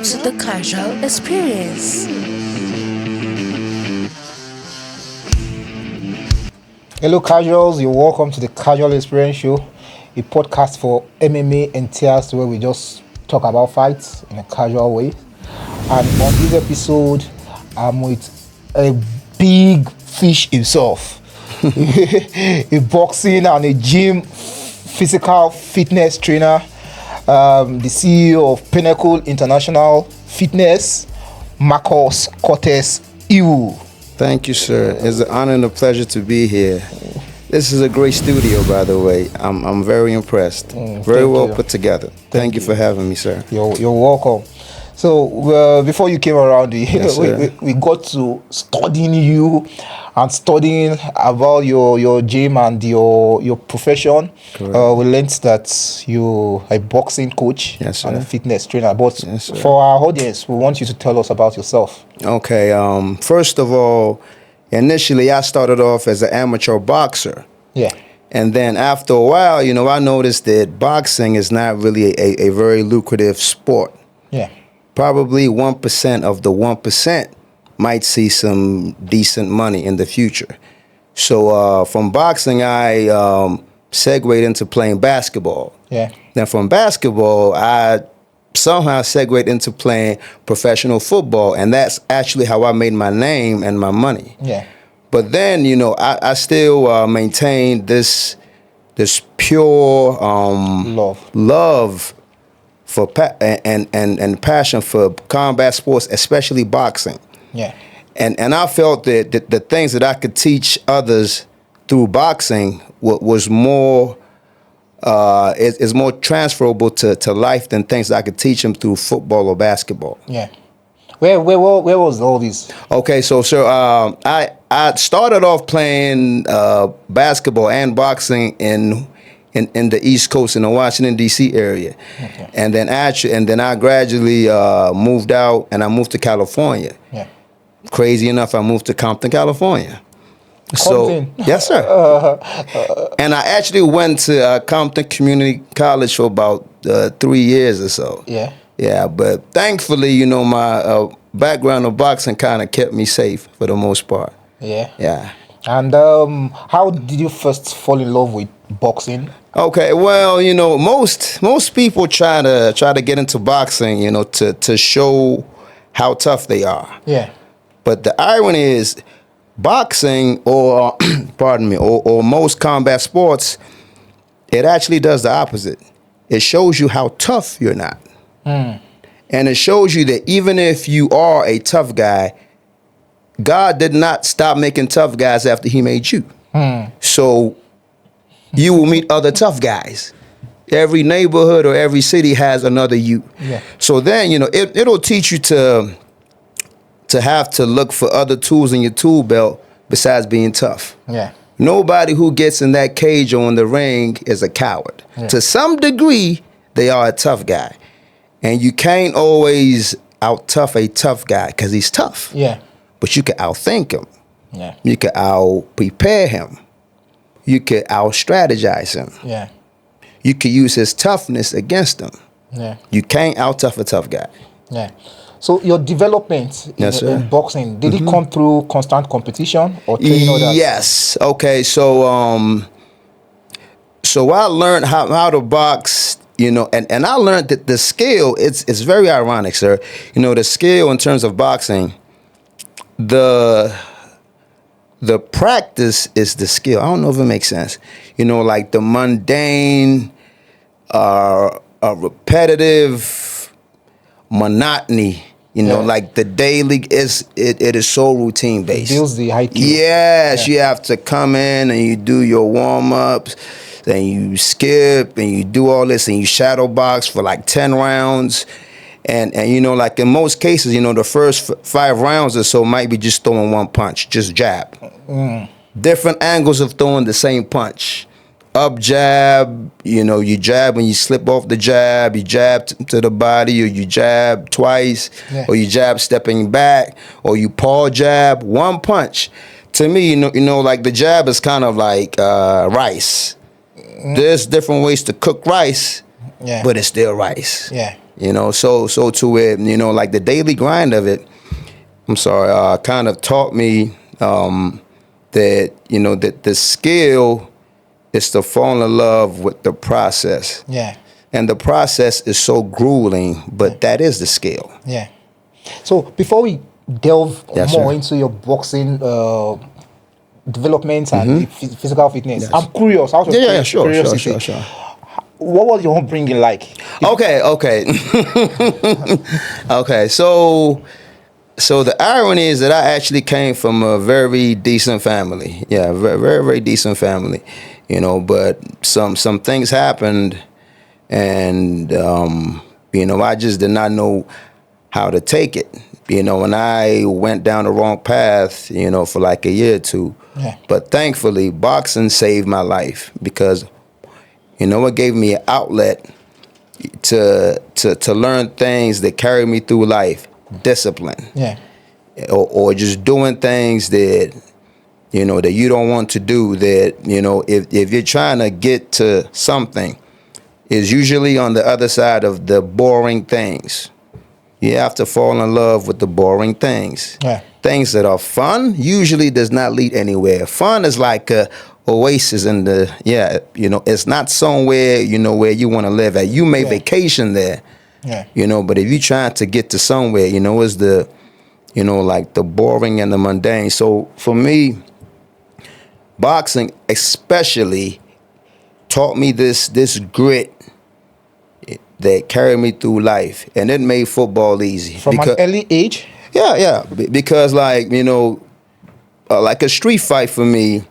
Welcome to the Casual Experience. Hello, casuals. You're welcome to the Casual Experience Show, a podcast for MMA enthusiasts where we just talk about fights in a casual way. And on this episode, I'm with a big fish himself, a boxing and a gym physical fitness trainer, the CEO of Pinnacle International Fitness, Marcus Cortez. Thank you, sir. It's an honor and a pleasure to be here. This is a great studio, by the way. I'm very impressed. Very well put together. Thank you for having me, sir. You're welcome. So before you came around, Yes, we got to studying you and studying about your gym and your profession. We learned that you're a boxing coach Yes, and a sir. fitness trainer. But Yes, sir. for our audience, we want you to tell us about yourself. Okay. First of all, initially I started off as an amateur boxer. Yeah. And then after a while, I noticed that boxing is not really a very lucrative sport. Yeah. Probably 1% of the 1% might see some decent money in the future. So from boxing, I segued into playing basketball. Yeah. Then from basketball, I somehow segued into playing professional football, and that's actually how I made my name and my money. Yeah. But then, I still maintained this pure love for and passion for combat sports, especially boxing. Yeah. And I felt that the things that I could teach others through boxing was more is more transferable to life than things that I could teach them through football or basketball. Yeah. Where was all this? Okay, so sir, I started off playing basketball and boxing in the East Coast in the Washington D.C. area, Okay. and then I gradually moved out and I moved to California. Yeah. Crazy enough, I moved to Compton, California. Compton? So yes, sir. And I actually went to Compton Community College for about 3 years or so. Yeah. Yeah, but thankfully, my background of boxing kind of kept me safe for the most part. Yeah. Yeah. And how did you first fall in love with boxing? Okay, well, most people try to get into boxing, to show how tough they are. Yeah. But the irony is, boxing or pardon me, or most combat sports, it actually does the opposite. It shows you how tough you're not. And it shows you that even if you are a tough guy, God did not stop making tough guys after he made you. So you will meet other tough guys. Every neighborhood or every city has another you. Yeah. So then, it'll teach you to have to look for other tools in your tool belt besides being tough. Yeah. Nobody who gets in that cage or in the ring is a coward. Yeah. To some degree, they are a tough guy. And you can't always out-tough a tough guy because he's tough. Yeah. But you can outthink him. Yeah. You can out-prepare him. You can out-strategize him. Yeah. You can use his toughness against him. Yeah. You can't out-tough a tough guy. Yeah. So your development Yes, sir. in boxing, did it come through constant competition or training others? Yes. Okay. So I learned how to box, and I learned that the skill, it's very ironic, sir. The skill in terms of boxing, the practice is the skill. I don't know if it makes sense. Like the mundane, repetitive monotony. Like the daily it is so routine based. Builds the IQ. Yes, you have to come in and you do your warm ups, then you skip and you do all this and you shadow box for like 10 rounds. And like in most cases, the first 5 rounds or so might be just throwing one punch, just jab. Different angles of throwing the same punch. Up jab, you jab when you slip off the jab, you jab to the body, or you jab twice, or you jab stepping back, or you paw jab, one punch. To me, like the jab is kind of like rice. There's different ways to cook rice, but it's still rice. Yeah. You know, so to it, you know, like the daily grind of it, kind of taught me that, you know, that the skill is to fall in love with the process. Yeah. And the process is so grueling, but that is the skill. Yeah. So before we delve Yes, more sir. into your boxing development and physical fitness, Yes. I'm curious. Out of Sure. curiosity, what was your upbringing like? Okay. Okay, so the irony is that I actually came from a very decent family. Yeah, very, very, very decent family. You know, but some things happened, and you know, I just did not know how to take it. You know, and I went down the wrong path, you know, for like a year or two. Yeah. But thankfully, boxing saved my life because, you know, it gave me an outlet to learn things that carry me through life, discipline. Yeah. Or just doing things that, you know, that you don't want to do, that, you know, if you're trying to get to something, is usually on the other side of the boring things. You have to fall in love with the boring things. Yeah. Things that are fun usually does not lead anywhere. Fun is like a oasis in the, you know, it's not somewhere, you know, where you want to live at. You may vacation there, you know, but if you're trying to get to somewhere, you know, it's the, you know, like the boring and the mundane. So for me, boxing especially taught me this grit that carried me through life, and it made football easy. From an early age? Yeah. Because, like, you know, like a street fight for me,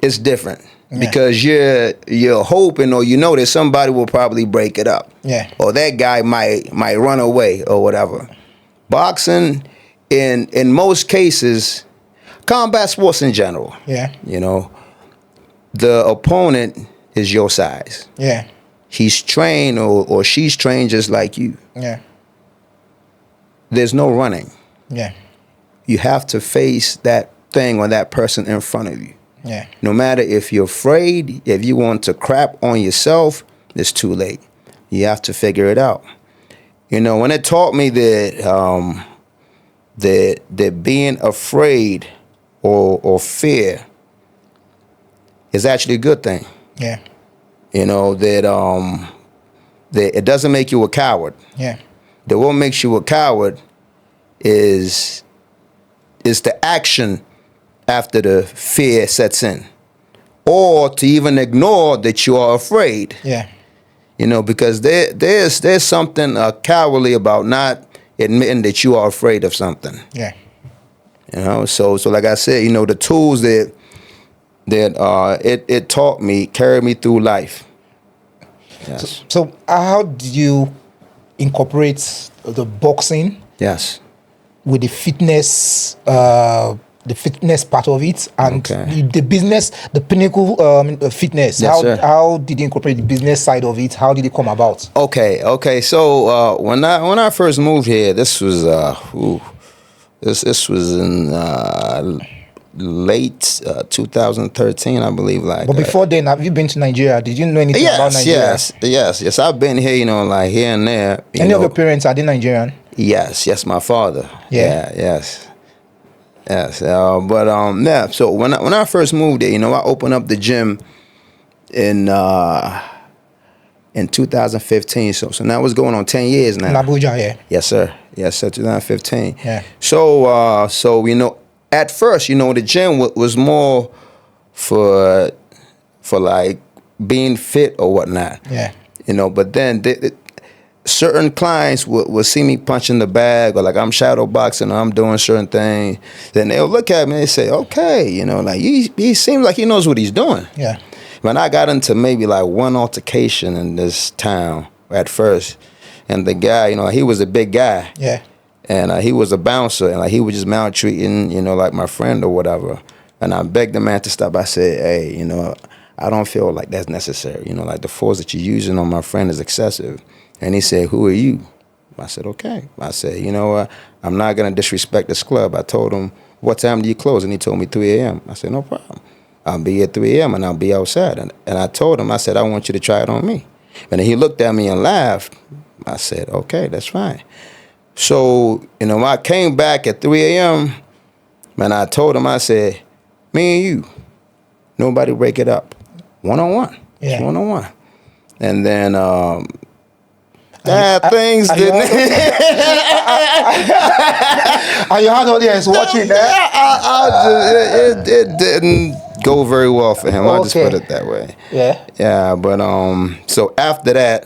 it's different. Yeah. Because you're hoping, or you know that somebody will probably break it up. Yeah. Or that guy might run away or whatever. Boxing, in most cases, combat sports in general. Yeah. You know, the opponent is your size. Yeah. He's trained or she's trained just like you. Yeah. There's no running. Yeah. You have to face that thing or that person in front of you. Yeah. No matter if you're afraid, if you want to crap on yourself, it's too late. You have to figure it out. You know, when it taught me that that being afraid or fear is actually a good thing. Yeah. You know, that it doesn't make you a coward. Yeah. That what makes you a coward is the action after the fear sets in, or to even ignore that you are afraid. Yeah. You know, because there's something cowardly about not admitting that you are afraid of something. Yeah. You know, so like I said, you know, the tools that it taught me carried me through life. Yes. So how did you incorporate the boxing? Yes. With the fitness part of it, and the business, the Pinnacle fitness. Yes, how did you incorporate the business side of it? How did it come about? Okay. So when I first moved here, this was this was in late 2013, I believe. But before then, have you been to Nigeria? Did you know anything about Nigeria? Yes. I've been here, you know, like here and there. Any of your parents, are they Nigerian? Yes, my father. Yes. So when I first moved there, you know, I opened up the gym in 2015. So now it's going on 10 years now. In Abuja, yeah. Yes, sir. 2015. Yeah. So you know, at first, you know, the gym was more for like being fit or whatnot. Yeah. You know, but then certain clients will see me punching the bag, or like I'm shadow boxing, or I'm doing certain things. Then they'll look at me and say, okay, you know, like he seems like he knows what he's doing. Yeah. When I got into maybe like one altercation in this town at first, and the guy, you know, he was a big guy. Yeah. And he was a bouncer, and like he was just maltreating, you know, like my friend or whatever. And I begged the man to stop. I said, hey, you know, I don't feel like that's necessary. You know, like the force that you're using on my friend is excessive. And he said, who are you? I said, okay. I said, you know what? I'm not going to disrespect this club. I told him, what time do you close? And he told me 3 a.m. I said, no problem. I'll be at 3 a.m. and I'll be outside. And I told him, I said, I want you to try it on me. And then he looked at me and laughed. I said, okay, that's fine. So, you know, when I came back at 3 a.m., man, I told him, I said, me and you, nobody break it up. One-on-one. Yeah. It's one-on-one. And then things didn't. And your audience watching that? It didn't go very well for him. I'll just put it that way. Yeah. Yeah, but so after that,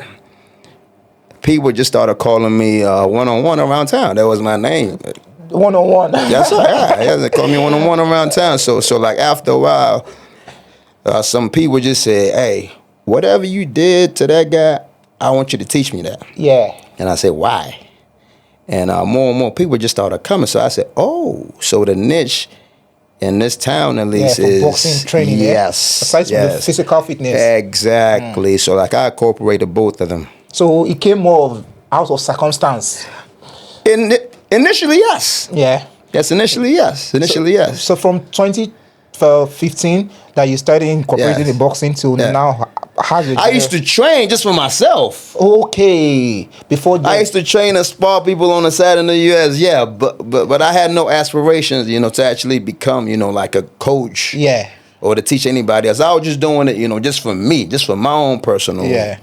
people just started calling me one-on-one around town. That was my name. One-on-one. Yes, sir. Yeah, they called me one-on-one around town. So like after a while, some people just said, hey, whatever you did to that guy, I want you to teach me that. Yeah. And I said, why? And more and more people just started coming. So I said, oh, so the niche in this town at least is boxing training. Yes. Aside from the physical fitness. Exactly. So like I incorporated both of them. So it came more out of circumstance. Initially, yes. Yeah. Yes, initially, yes. Yes. So from 2015 that you started incorporating the boxing to now, how's it? I used to train just for myself. Okay. Before I used to train and spar people on the side in the U.S. Yeah, but I had no aspirations, you know, to actually become, you know, like a coach. Yeah. Or to teach anybody else. I was just doing it, you know, just for me, just for my own personal, you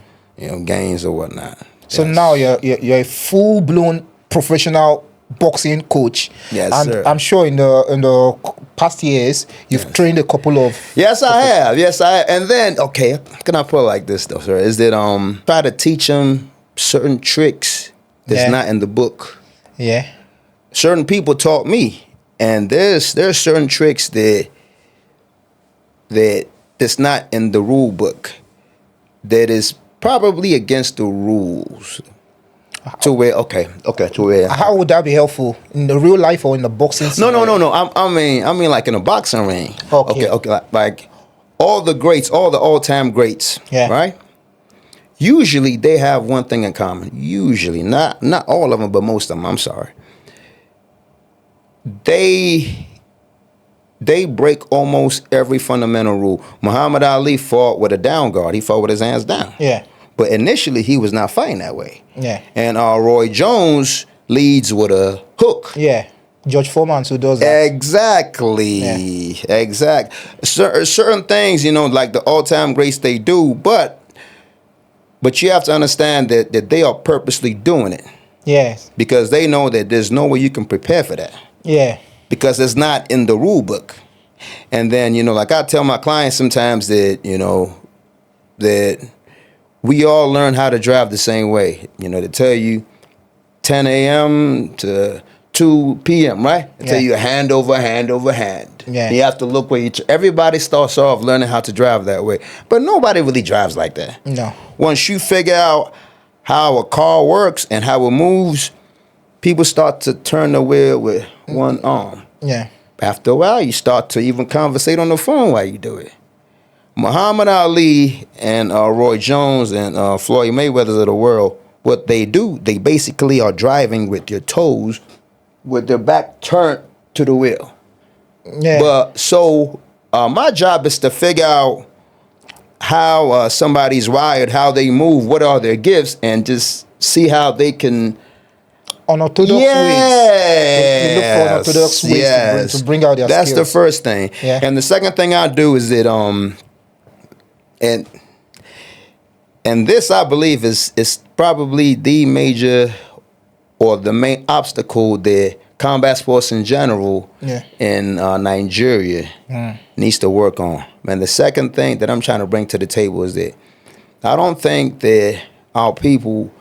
know, gains or whatnot. So now you're a full-blown professional boxing coach. Yes, and sir. I'm sure in the past years you've trained a couple of. Yes, I have. And then, okay, can I put it like this though, sir? Is that try to teach them certain tricks that's not in the book. Yeah. Certain people taught me, and there's certain tricks that's not in the rule book that is probably against the rules. To where, to where. How would that be helpful in the real life or in the boxing? No. I mean, like in a boxing ring. Okay. Like all the greats, all the all-time greats. Yeah. Right. Usually they have one thing in common. Usually, not all of them, but most of them. I'm sorry. They break almost every fundamental rule. Muhammad Ali fought with a down guard. He fought with his hands down. Yeah. But initially, he was not fighting that way. Yeah. And Roy Jones leads with a hook. Yeah. George Foreman who does that. Exactly. Yeah. Exact. Certain things, you know, like the all-time greats, they do, but you have to understand that they are purposely doing it. Yeah. Because they know that there's no way you can prepare for that. Yeah. Because it's not in the rule book. And then, you know, like I tell my clients sometimes that, you know, that we all learn how to drive the same way. You know, they tell you 10 a.m. to 2 p.m., right? They tell you hand over hand. Yeah. You have to look where everybody starts off learning how to drive that way. But nobody really drives like that. No. Once you figure out how a car works and how it moves, people start to turn the wheel with one arm. Yeah. After a while, you start to even conversate on the phone while you do it. Muhammad Ali and Roy Jones and Floyd Mayweather of the world, what they do, they basically are driving with their toes, with their back turned to the wheel. Yeah. But so my job is to figure out how somebody's wired, how they move, what are their gifts, and just see how they can. Unorthodox ways. You look for unorthodox ways to bring out their skills. That's the first thing. Yeah. And the second thing I do is that and this I believe is probably the major or the main obstacle that combat sports in general in Nigeria needs to work on. And the second thing that I'm trying to bring to the table is that I don't think that our people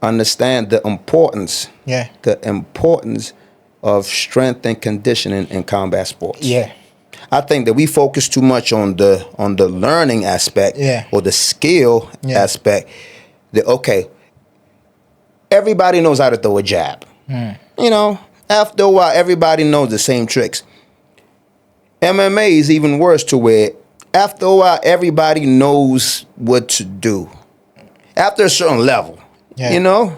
understand the importance of strength and conditioning in combat sports. Yeah. I think that we focus too much on the learning aspect or the skill aspect. That everybody knows how to throw a jab. You know, after a while, everybody knows the same tricks. MMA is even worse to where after a while, everybody knows what to do. After a certain level, you know?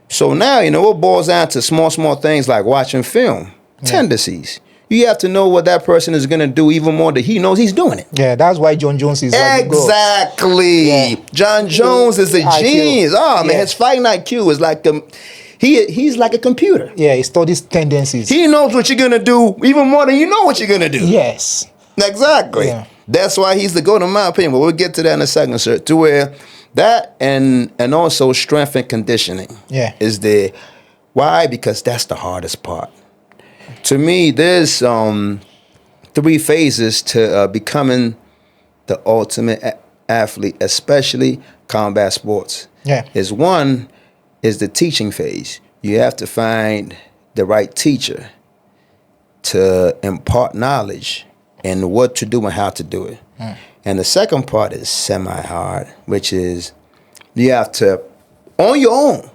So now, you know, it boils down to small things like watching film, tendencies. You have to know what that person is going to do even more that he knows he's doing it. Yeah, that's why John Jones is exactly. Yeah. John Jones is a IQ. genius. Oh man, Yeah. his fighting IQ is like he's like a computer. Yeah, he studies tendencies. He knows what you're gonna do even more than you know what you're gonna do. Yes. Exactly. Yeah. That's why he's the GOAT in my opinion. But we'll get to that in a second, sir. To where that and also strength and conditioning is there. Why? Because that's the hardest part. To me, there's 3 phases to becoming the ultimate athlete, especially combat sports. Yeah. One is the teaching phase. You have to find the right teacher to impart knowledge and what to do and how to do it. And the second part is semi-hard, which is you have to, on your own,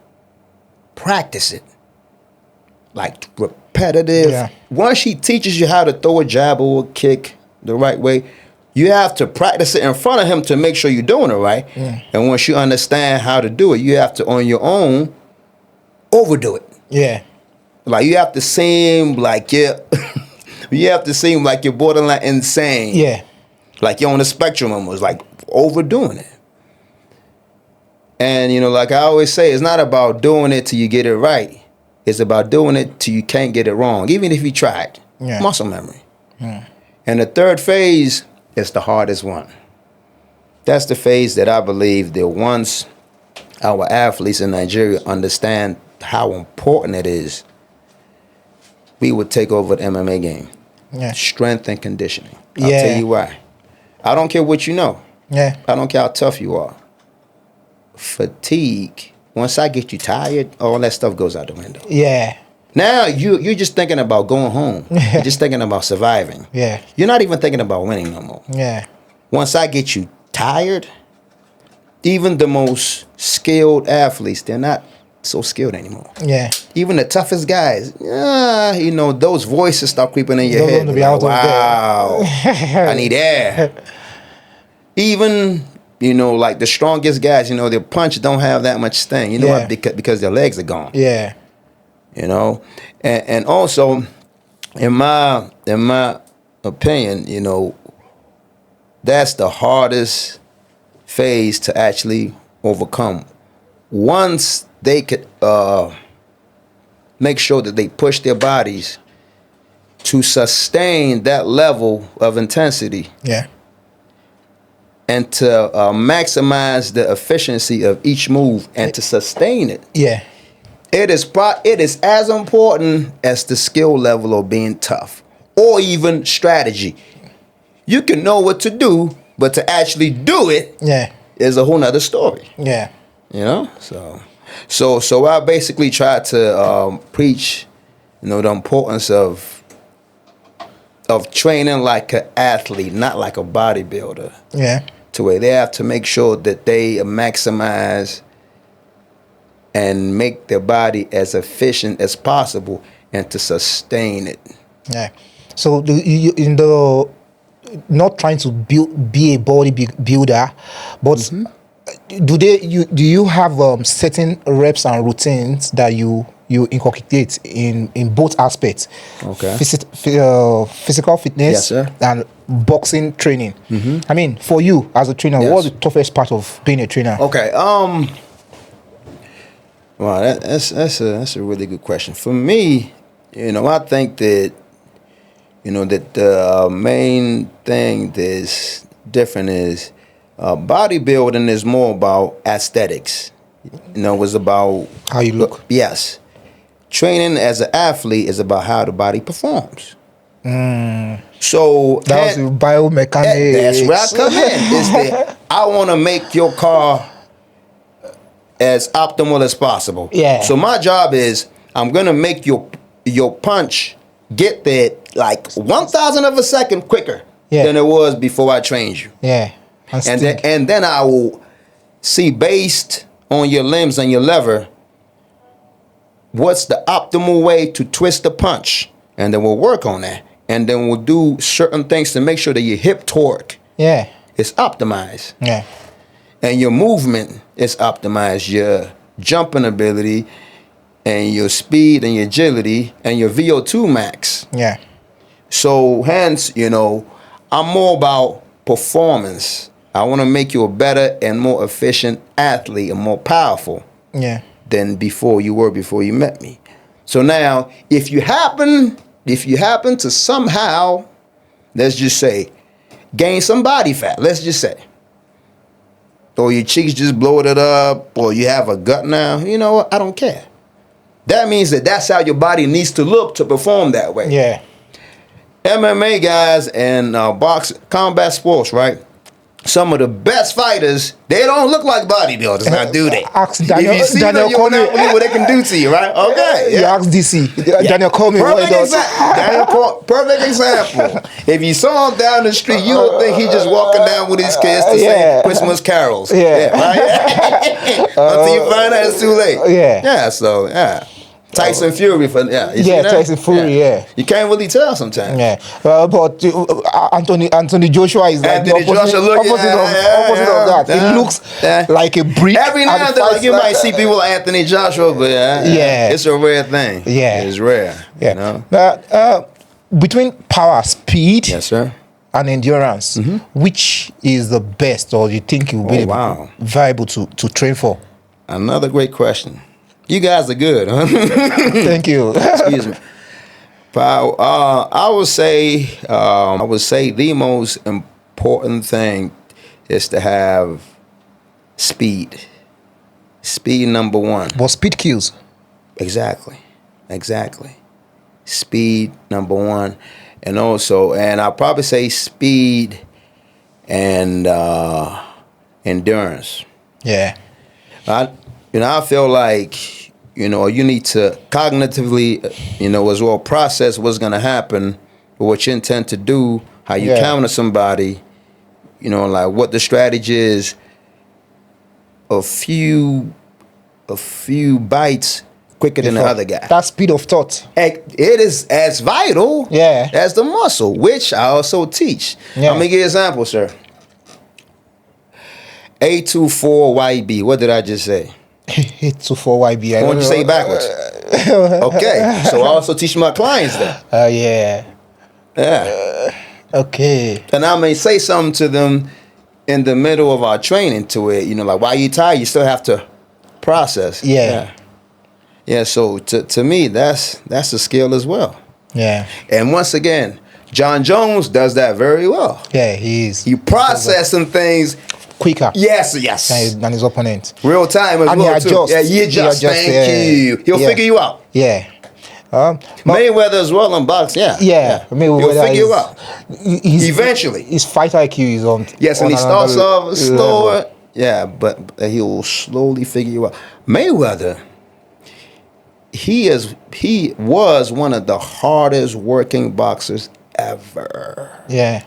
practice it. Like repetitive. Yeah. Once she teaches you how to throw a jab or a kick the right way, you have to practice it in front of him to make sure you're doing it right. Yeah. And once you understand how to do it, you have to, on your own, overdo it. Yeah. Like you have to seem like you have to seem like you're borderline insane. Yeah. Like you're on the spectrum almost, like overdoing it. And like I always say, it's not about doing it till you get it right. It's about doing it till you can't get it wrong, even if you tried. Yeah. Muscle memory. And the third phase is the hardest one. That's the phase that I believe that once our athletes in Nigeria understand how important it is, we would take over the MMA game. Yeah. Strength and conditioning. I'll Yeah. tell you why. I don't care what you know. Yeah. I don't care how tough you are. Fatigue. Once I get you tired, all that stuff goes out the window. Yeah. Now you're just thinking about going home. You're just thinking about surviving. Yeah. You're not even thinking about winning no more. Yeah. Once I get you tired, even the most skilled athletes, they're not so skilled anymore. Yeah. Even the toughest guys, those voices start creeping in your Don't head. want to be Like, out of wow, I need air. Even, like the strongest guys, their punch don't have that much sting. You know Yeah. why? Because their legs are gone. Yeah. And also, in my opinion, that's the hardest phase to actually overcome. Once they could make sure that they push their bodies to sustain that level of intensity Yeah. and to maximize the efficiency of each move and to sustain it. Yeah. It is as important as the skill level of being tough or even strategy. You can know what to do, but to actually do it Yeah. is a whole nother story. Yeah. So I basically try to preach, the importance of training like an athlete, not like a bodybuilder. Yeah. To where they have to make sure that they maximize and make their body as efficient as possible and to sustain it. Yeah. So in the not trying to be a bodybuilder, but do you have certain reps and routines that you inculcate in both aspects? Okay. Physical fitness, Yes, sir. and boxing training. I mean, for you as a trainer, Yes. what's the toughest part of being a trainer? Okay. Wow, that's a really good question. For me, I think that that the main thing that's different is bodybuilding is more about aesthetics. It's about How you look. Yes. Training as an athlete is about how the body performs. So That's the biomechanics. that's where I come in. Is that I want to make your car as optimal as possible. Yeah. So my job is I'm gonna make your punch get there like 1,000 of a second quicker than it was before I trained you. Yeah. And then I will see, based on your limbs and your lever, what's the optimal way to twist the punch, and then we'll work on that. And then we'll do certain things to make sure that your hip torque is optimized. Yeah. And your movement is optimized, your jumping ability and your speed and your agility and your VO2 max. Yeah. So hence, I'm more about performance. I want to make you a better and more efficient athlete and more powerful than before you met me. So now, if you happen to somehow, let's just say, gain some body fat, let's just say, or your cheeks just blowed it up, or you have a gut now, you know what? I don't care. That means that's how your body needs to look to perform that way. Yeah. MMA guys and combat sports, right? Some of the best fighters, they don't look like bodybuilders. Now, do they? Ask Daniel, if you see Daniel them, you will not believe what they can do to you, right? Okay. You ask DC. Daniel called me. Perfect example. If you saw him down the street, you would think he's just walking down with his kids to sing Christmas carols. Yeah. Right? Until you find out it's too late. Yeah. So Tyson Fury Tyson Fury. You can't really tell sometimes. Yeah, but Anthony Joshua is like Anthony opposite of that. It looks like a brick. Every now and then, like you might see people like Anthony Joshua, but it's a rare thing. Yeah, it's rare. Yeah. Between power, speed, yes, sir, and endurance, which is the best, or you think it will be viable to train for? Another great question. You guys are good, huh? Thank you. Excuse me. I would say the most important thing is to have speed. Speed number one. But speed kills. Exactly. Speed number one, and I'll probably say speed and endurance. Yeah. I feel like, you need to cognitively, as well process what's going to happen, what you intend to do, how you counter somebody, like what the strategy is. A few bites quicker than the other guy. That speed of thought. It is as vital as the muscle, which I also teach. Yeah. Let me give you an example, sir. A24YB. What did I just say? A24YB. Why don't you say it backwards? Okay. So I also teach my clients that. Yeah. Okay. And I may say something to them in the middle of our training to it, like, why you tired? You still have to process. Yeah. So to me, that's a skill as well. Yeah. And once again, John Jones does that very well. Yeah, he is. You processing things quicker. Yes. Than his opponent. Real time as and well, he too. Adjusts. Yeah, he adjusts. Thank you. He'll figure you out. Yeah. Mayweather as well in boxing. Yeah. Mayweather he'll figure you out. Eventually. His fight IQ is on. Yes, and he starts off slower. Yeah, but he will slowly figure you out. Mayweather, he was one of the hardest working boxers ever. Yeah.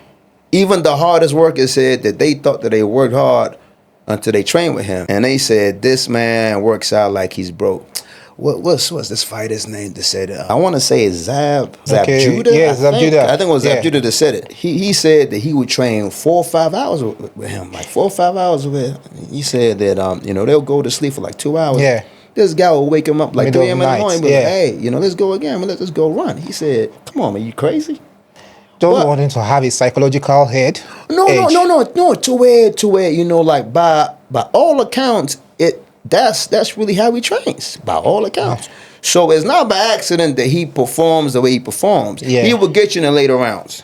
Even the hardest workers said that they thought that they worked hard until they trained with him. And they said, this man works out like he's broke. What's this fighter's name that said it? I want to say it's Zab Judah. Yeah, Zab Judah. I think it was Zab Judah that said it. He said that he would train 4 or 5 hours with him. Like 4 or 5 hours with him. He said that, they'll go to sleep for like 2 hours. Yeah. This guy will wake him up like 3 a.m. in the morning. Like, hey, let's go again. Let's go run. He said, come on, man, you crazy? Don't want him to have a psychological head. No. To where like by all accounts, that's really how he trains. By all accounts, so it's not by accident that he performs the way he performs. Yeah. He will get you in the later rounds.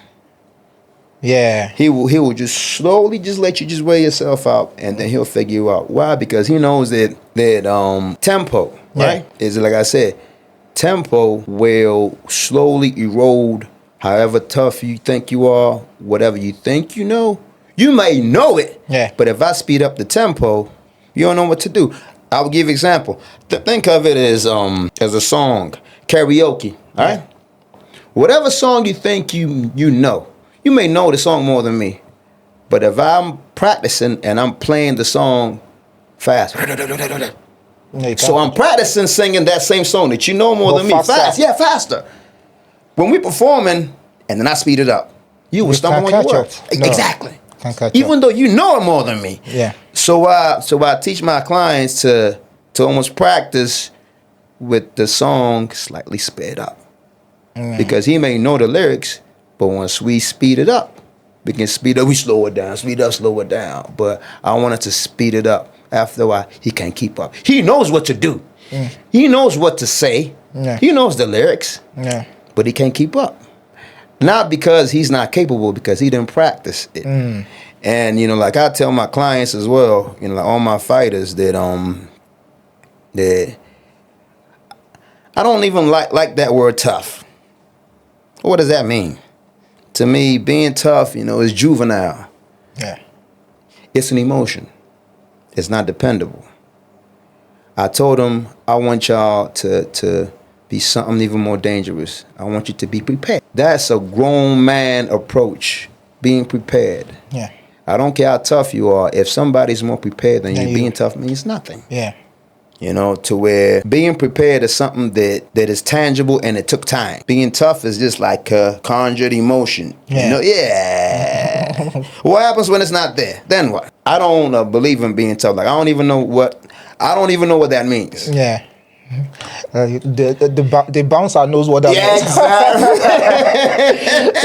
Yeah, he will just slowly just let you just wear yourself out, and then he'll figure you out. Why? Because he knows that tempo, right? Is like I said, tempo will slowly erode. However tough you think you are, whatever you think you know, you may know it. Yeah. But if I speed up the tempo, you don't know what to do. I'll give you an example. Think of it as a song, karaoke. All right. Whatever song you think you know, you may know the song more than me. But if practicing and I'm playing the song fast, so I'm practicing singing that same song that you know more than me. Fast, faster. When we performing, and then I speed it up, you will stumble on your words. No. Exactly. Even though you know it more than me. Yeah. So I teach my clients to almost practice with the song slightly sped up. Because he may know the lyrics, But once we speed it up, we can speed up, we slow it down, speed up, slow it down. But I wanted to speed it up. After a while, he can't keep up. He knows what to do. He knows what to say. Yeah. He knows the lyrics. Yeah. But he can't keep up. Not because he's not capable, because he didn't practice it. And, you know, like I tell my clients as well, you know, like all my fighters that I don't even like that word tough. What does that mean? To me, being tough, you know, is juvenile. Yeah. It's an emotion. It's not dependable. I told them I want y'all to be something even more dangerous. I want you to be prepared. That's a grown man approach, being prepared. Yeah. I don't care how tough you are. If somebody's more prepared than you, being tough means nothing. Yeah. You know, to where being prepared is something that is tangible and it took time. Being tough is just like a conjured emotion. Yeah. You know, yeah. What happens when it's not there? Then what? I don't believe in being tough. Like I don't even know what that means. Yeah. The bouncer knows what that means. Exactly.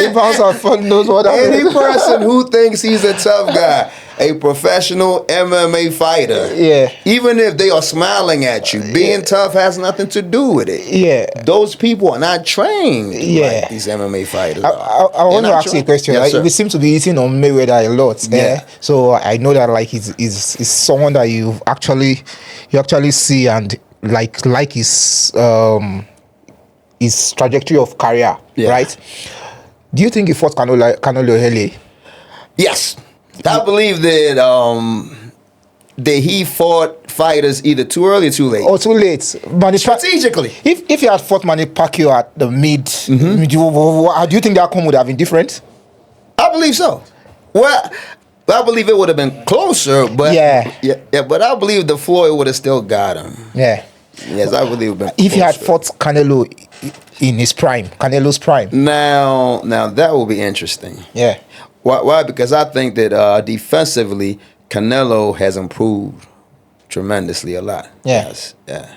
The bouncer knows what that means. Any person who thinks he's a tough guy, a professional MMA fighter, Yeah. even if they are smiling at you, being tough has nothing to do with it. Yeah. Those people are not trained like these MMA fighters. I want to ask you a question. Yes, Like, we seem to be eating on Mayweather a lot. Yeah. So I know that like he's someone that you actually see and like his trajectory of career, right? Do you think he fought Canelo early? Yes. I believe that he fought fighters either too early or too late. Or too late. Strategically. If he had fought Manny Pacquiao at the mid, do you think the outcome would have been different? I believe so. Well, I believe it would have been closer, but but I believe the Floyd would have still got him. Yeah. Yes, I believe it would have been if closer. he had fought Canelo in his prime, Canelo's prime. Now that will be interesting. Yeah. Why? Because I think that defensively, Canelo has improved tremendously a lot. Yeah. Yes. Yeah.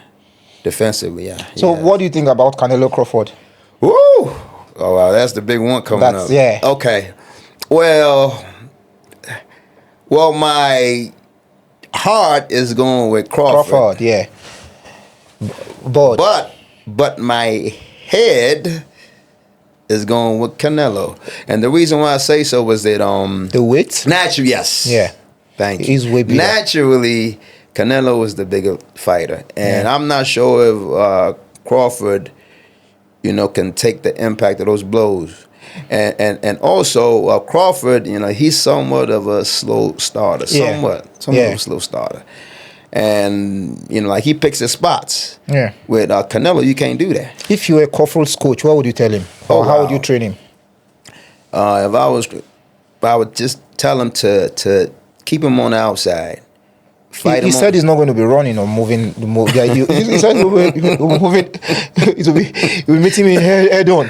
Defensively, yeah. So what do you think about Canelo Crawford? Woo! Oh, wow, that's the big one coming up. Yeah. Okay. Well, my heart is going with Crawford. Yeah. But my head is going with Canelo. And the reason why I say so was that the weight? Naturally, yes. Yeah. Thank you. He's way bigger. Naturally, Canelo is the bigger fighter. And I'm not sure if Crawford, you know, can take the impact of those blows. And also Crawford, you know, he's somewhat of a slow starter. Somewhat of a slow starter. And, you know, like he picks his spots. Yeah. With Canelo, you can't do that. If you were Crawford's coach, what would you tell him? Or how would you train him? If I would just tell him to keep him on the outside. He said he's not going to be running or moving. Yeah, he said he'll be moving. He'll be meeting me head on.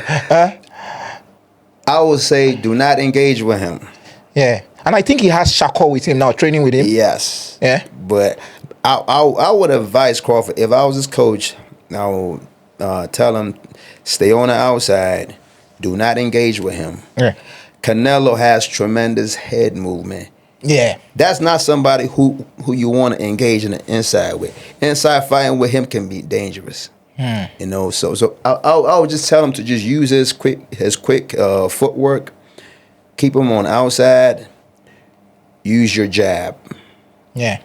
I would say do not engage with him. Yeah. And I think he has Shako with him now, training with him. Yes. Yeah. But I would advise Crawford, if I was his coach, I would tell him, stay on the outside. Do not engage with him. Yeah. Canelo has tremendous head movement. Yeah. That's not somebody who you want to engage in the inside with. Inside fighting with him can be dangerous. You know, so I would just tell him to just use his quick footwork, keep him on the outside, use your jab. Yeah.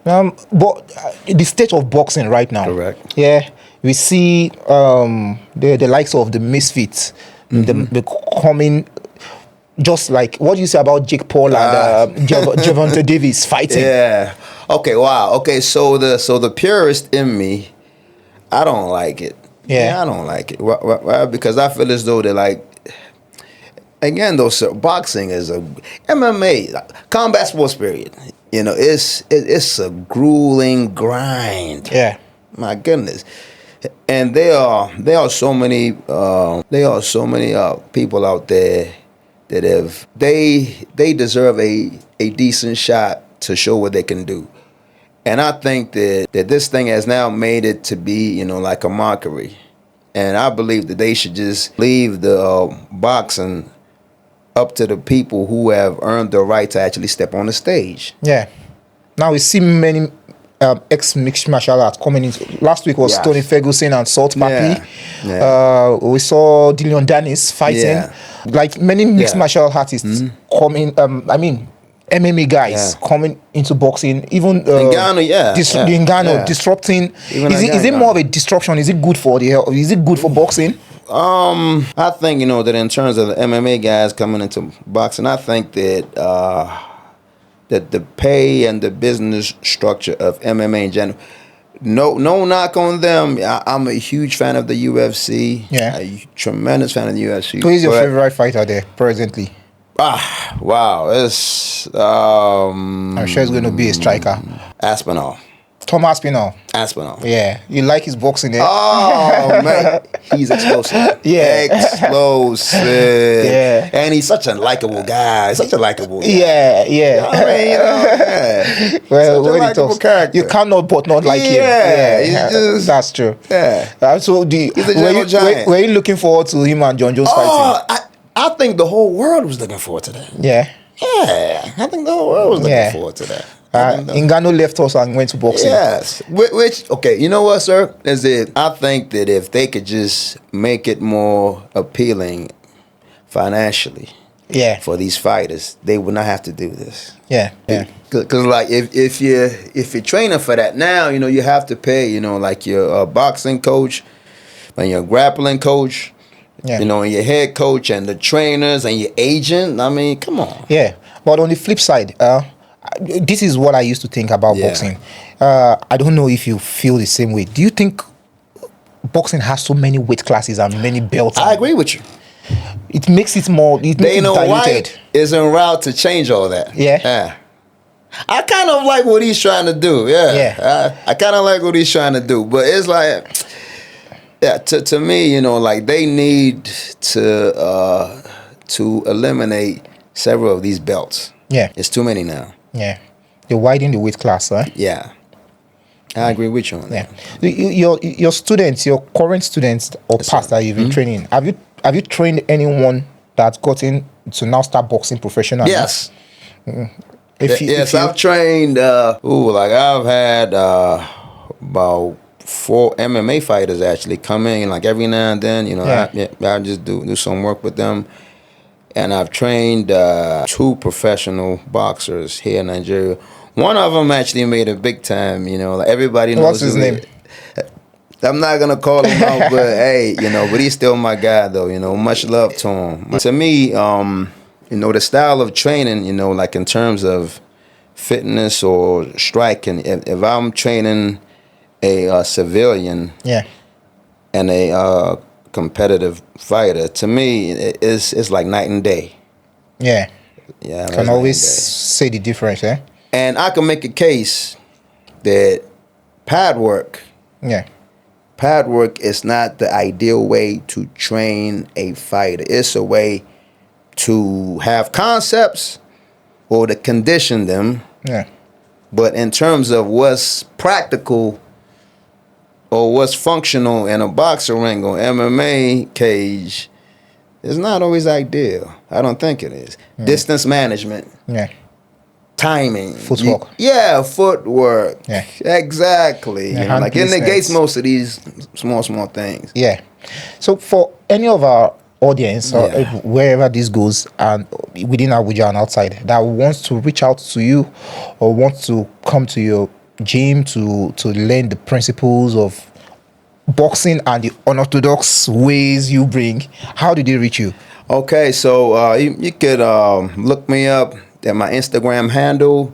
But the state of boxing right now. Correct. Yeah. We see the likes of the misfits becoming just like, what do you say about Jake Paul and Gervonta Davis fighting? Yeah. Okay. Wow. Okay. So the purist in me, I don't like it. Yeah. I don't like it. Why? Because I feel as though they're like, again, though, sir, boxing is a MMA, combat sports period. You know, it's a grueling grind. Yeah. My goodness. And there are so many people out there that they deserve a decent shot to show what they can do. And I think that this thing has now made it to be, you know, like a mockery. And I believe that they should just leave the boxing up to the people who have earned the right to actually step on the stage. Yeah. Now we see many ex-mixed martial arts coming in. Last week was Tony Ferguson and Salt Papi. We saw Dillian Danis fighting. Yeah. Like many mixed martial artists coming, MMA guys coming into boxing. Even Ngannou, disrupting. Even Is it more of a disruption? Is it good for is it good for boxing? I think, that in terms of the MMA guys coming into boxing, I think that that the pay and the business structure of MMA in general, no knock on them. I'm a huge fan of the UFC. Yeah. A tremendous fan of the UFC. Who is your favorite fighter there presently? Wow. It's I'm sure it's going to be a striker. Aspinall. Tom Aspinall. Yeah. You like his boxing there? Oh, man. He's explosive. Yeah. Explosive. Yeah. And he's such a likable guy. Such a likable guy. Yeah. Well, such a likable character. You cannot but not like him. Yeah. That's true. Yeah. So he's a gentle giant. were you looking forward to him and John Jones fighting? I think the whole world was looking forward to that. Yeah. Yeah. I think the whole world was looking forward to that. Ngannou left us and went to boxing. Yes. Which, okay, you know what, sir? I think that if they could just make it more appealing financially for these fighters, they would not have to do this. Yeah. Because like if you're training for that now, you have to pay, like your boxing coach and your grappling coach, and your head coach and the trainers and your agent. I mean, come on. Yeah. But on the flip side, this is what I used to think about boxing. I don't know if you feel the same way. Do you think boxing has so many weight classes and many belts? I agree with you. It makes it more. Dana White is en route to change all that. Yeah. I kind of like what he's trying to do. Yeah. I kind of like what he's trying to do, but it's like, to me, like they need to eliminate several of these belts. Yeah. It's too many now. Yeah. They widen the weight class, huh? Yeah. I agree with you on that. Your students, your current students or past that you've been training, have you trained anyone that's gotten to now start boxing professionally? Yes. I've trained I've had about 4 MMA fighters actually come in like every now and then, I just do some work with them. And I've trained 2 professional boxers here in Nigeria. One of them actually made it big time, like everybody knows. What's his name? I'm not going to call him out, but hey, but he's still my guy though, much love to him. To me, the style of training, like in terms of fitness or striking, if I'm training a civilian and a competitive fighter, to me it's like night and day. Yeah. Can always say the difference, and I can make a case that pad work is not the ideal way to train a fighter. It's a way to have concepts or to condition them, but in terms of what's practical or what's functional in a boxing ring or MMA cage, it's not always ideal. I don't think it is. Distance management. Timing. Footwork. Footwork. Exactly. Like it negates most of these small things. Yeah. So for any of our audience or wherever this goes and within Abuja and outside that wants to reach out to you or wants to come to your gym to learn the principles of boxing and the unorthodox ways you bring, how did they reach you? Okay, so you could look me up at my Instagram handle,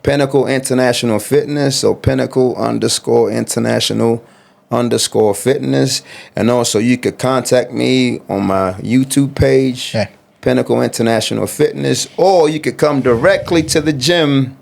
Pinnacle International Fitness, so Pinnacle_International_Fitness, and also you could contact me on my YouTube page, Pinnacle International Fitness, or you could come directly to the gym,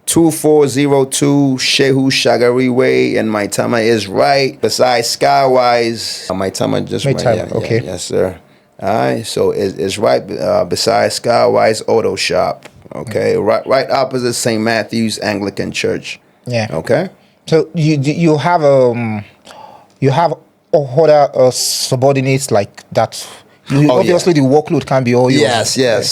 2402 Shehu Shagari Way, and my time is right beside Skywise. My time just right. Okay. Yes, sir. All right, so it's right beside Skywise Auto Shop. Okay, right opposite St. Matthew's Anglican Church. Yeah. Okay. So you have other subordinates like that? Obviously, the workload can be all yours. Yes.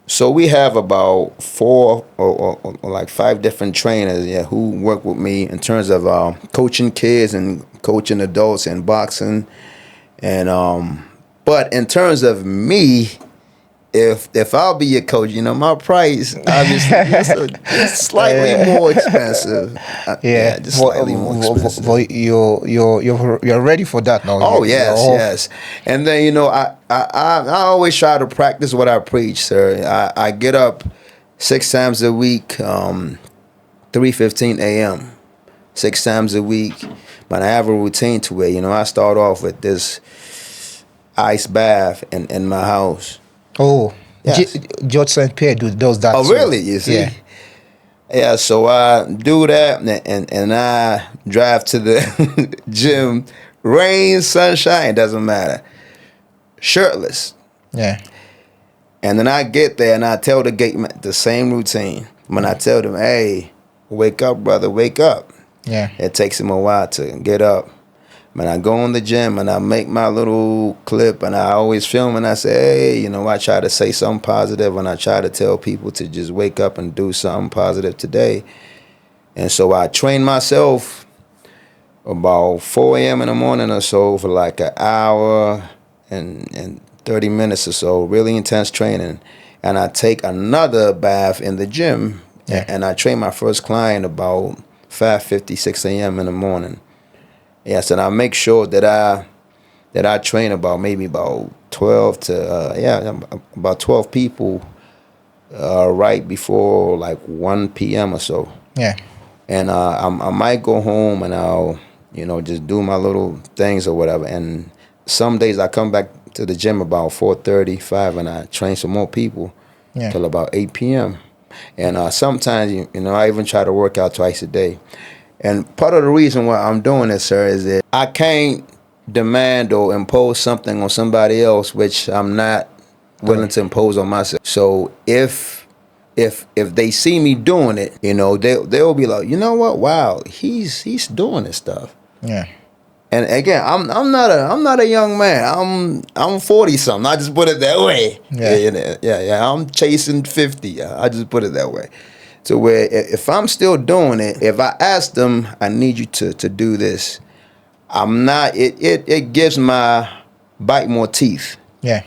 So we have about 4 or like 5 different trainers, who work with me in terms of coaching kids and coaching adults in boxing, and but in terms of me, if I'll be your coach, my price obviously is slightly more expensive. Just slightly more expensive. But you're ready for that now. Oh yes. And then I always try to practice what I preach, sir. I get up 6 times a week, 3:15 a.m. 6 times a week, but I have a routine to it. I start off with this ice bath in my house. Oh, yes. George St. Pierre does that. Oh, really? You see? Yeah, so I do that, and I drive to the gym, rain, sunshine, doesn't matter, shirtless. Yeah. And then I get there, and I tell the gate man the same routine. When I tell them, hey, wake up, brother, wake up. Yeah. It takes him a while to get up. When I go in the gym and I make my little clip, and I always film, and I say, hey, I try to say something positive, and I try to tell people to just wake up and do something positive today. And so I train myself about 4 a.m. in the morning or so for like an hour and 30 minutes or so, really intense training. And I take another bath in the gym, and I train my first client about 5:50, 6 a.m. in the morning. Yes, and I make sure that I train about 12 to about 12 people right before like 1 p.m. or so. Yeah. And I might go home and I'll just do my little things or whatever. And some days I come back to the gym about 4:30, 5, and I train some more people till about 8 p.m. And sometimes I even try to work out twice a day. And part of the reason why I'm doing this, sir, is that I can't demand or impose something on somebody else which I'm not willing to impose on myself. So if they see me doing it, they'll be like, you know what? Wow, he's doing this stuff. Yeah. And again, I'm not a young man. I'm 40 something. I just put it that way. Yeah. I'm chasing 50. I just put it that way. So where if I'm still doing it, if I ask them, I need you to do this, I'm not. It gives my bite more teeth. Yeah.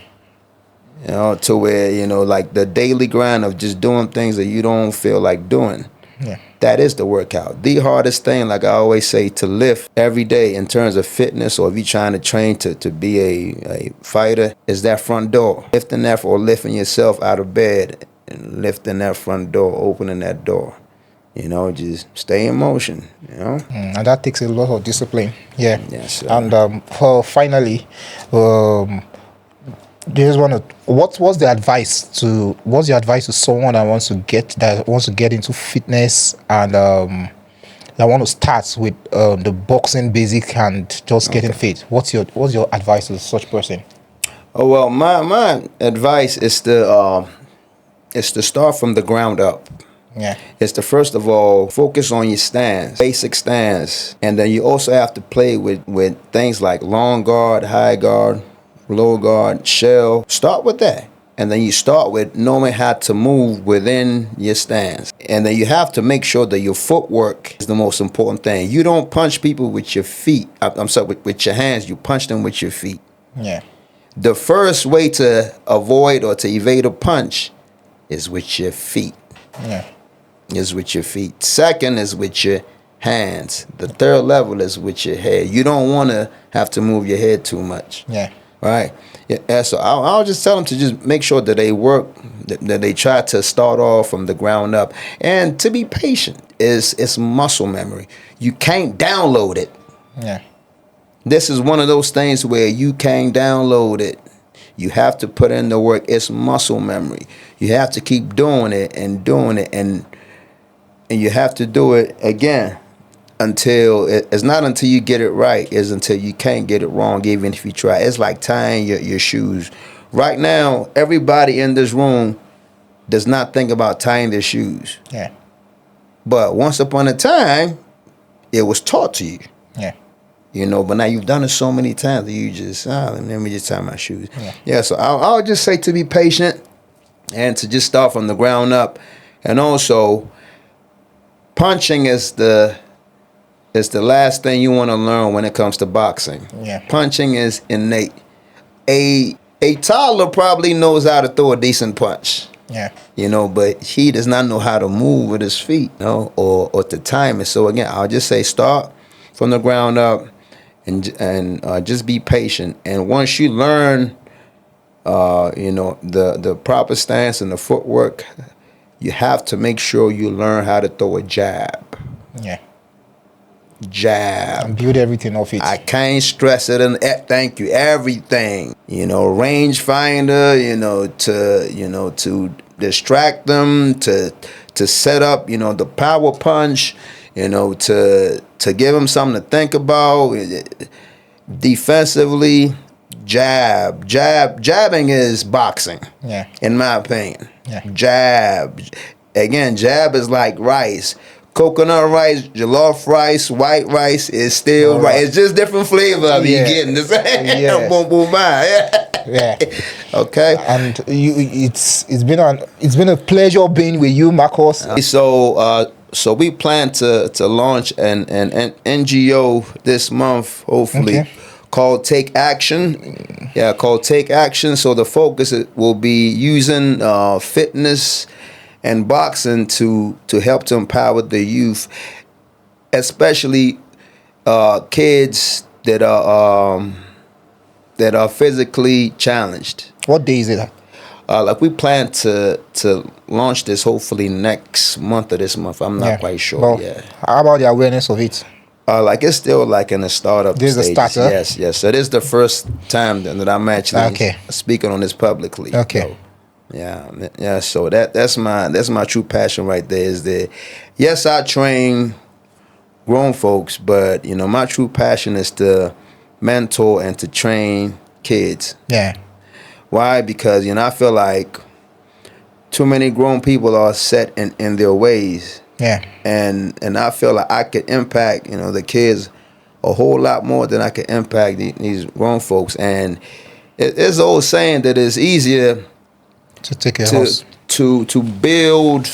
To where like the daily grind of just doing things that you don't feel like doing. Yeah. That is the workout. The hardest thing, like I always say, to lift every day in terms of fitness, or if you're trying to train to be a fighter, is that front door. Lifting that, or lifting yourself out of bed and lifting that front door, opening that door. Just stay in motion. And that takes a lot of discipline. Yeah. Yes. Sir. And finally, what's your advice to someone that wants to get into fitness and that want to start with the boxing basic and just getting fit? What's your advice to such person? Oh well, my advice is to start from the ground up. Yeah. It's to first of all focus on your stance, basic stance, and then you also have to play with things like long guard, high guard, low guard, shell. Start with that. And then you start with knowing how to move within your stance. And then you have to make sure that your footwork is the most important thing. You don't punch people with your feet. I'm sorry, with your hands. You punch them with your feet. Yeah. The first way to avoid or to evade a punch is with your feet. Yeah. Is with your feet. Second is with your hands. The third level is with your head. You don't want to have to move your head too much. Yeah. Right. Yeah. So I'll just tell them to just make sure that they work, that they try to start off from the ground up, and to be patient. It's muscle memory. You can't download it. Yeah. This is one of those things where you can't download it. You have to put in the work. It's muscle memory. You have to keep doing it, and you have to do it again until it's not until you get it right. It's until you can't get it wrong, even if you try. It's like tying your shoes. Right now, everybody in this room does not think about tying their shoes. Yeah. But once upon a time, it was taught to you. Yeah. But now you've done it so many times that you just, let me just tie my shoes. Yeah, so I'll just say to be patient and to just start from the ground up. And also, punching is the last thing you want to learn when it comes to boxing. Yeah. Punching is innate. A toddler probably knows how to throw a decent punch. Yeah. But he does not know how to move with his feet, or to time it. So again, I'll just say start from the ground up and just be patient. And once you learn, the proper stance and the footwork, you have to make sure you learn how to throw a jab. Yeah. Jab. And build everything off it. I can't stress it. And thank you. Everything. Range finder. To distract them. To set up. The power punch. To give them something to think about. Defensively, jabbing is boxing. Yeah. In my opinion. Yeah. Jab. Again, jab is like rice. Coconut rice, jollof rice, white rice is still rice. It's just different flavor of you getting the same. Yeah. Boom, boom, bang. Yeah. Okay. And it's been a pleasure being with you, Marcos. So we plan to launch an NGO this month, hopefully, called Take Action. Yeah, called Take Action. So the focus will be using fitness and boxing to help to empower the youth, especially kids that are physically challenged. What day is it? Like we plan to launch this hopefully next month or this month. I'm not quite sure yet. How about the awareness of it? Like it's still like in the startup This is stages. the starter? Yes. So this is the first time that I'm actually speaking on this publicly. Okay. Yeah. So that's my true passion right there. Is that yes, I train grown folks, but my true passion is to mentor and to train kids. Yeah. Why? Because I feel like too many grown people are set in their ways. Yeah. And I feel like I could impact the kids a whole lot more than I could impact these grown folks. And it's an old saying that it's easier to take a house to build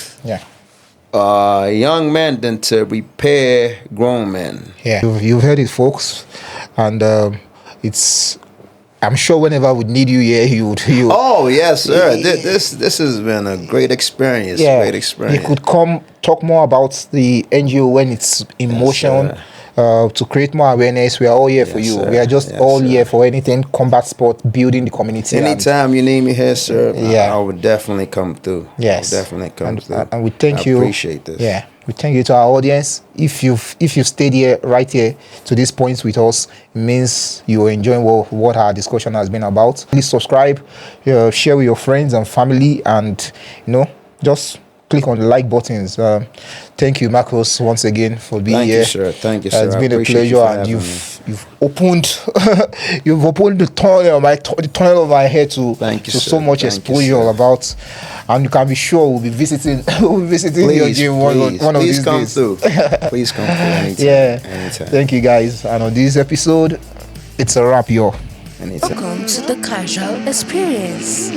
young men than to repair grown men. Yeah, you've heard it, folks, and I'm sure whenever we need you here, you. Oh yes, sir. This has been a great experience. Yeah, great experience. You could come talk more about the NGO when it's in motion. To create more awareness, we are all here for you. Sir. We are just here for anything combat sport, building the community. Anytime you need me here, sir, I would definitely come through. Yes, definitely come through. And we thank you. I appreciate this. Yeah, we thank you to our audience. If you've stayed here right here to this point with us, it means you're enjoying what our discussion has been about. Please subscribe, share with your friends and family, and just click on the like buttons. Thank you, Marcos, once again for being here. Thank you, sir. It's been a pleasure, and you've opened the tunnel of my head to so much exposure about, and you can be sure we'll be visiting your gym one of these days. Please come through anytime. Anytime. Thank you, guys. And on this episode, it's a wrap, yo. Welcome to the Casual Experience.